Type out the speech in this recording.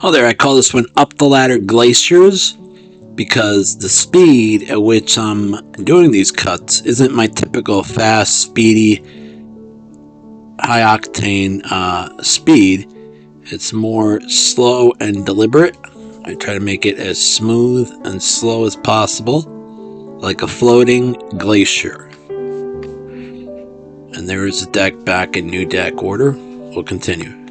Oh, there, I call this one Up the Ladder Glaciers because the speed at which I'm doing these cuts isn't my typical fast, speedy, high octane speed. It's more slow and deliberate. I try to make it as smooth and slow as possible, like a floating glacier. And there is the deck back in new deck order. We'll continue.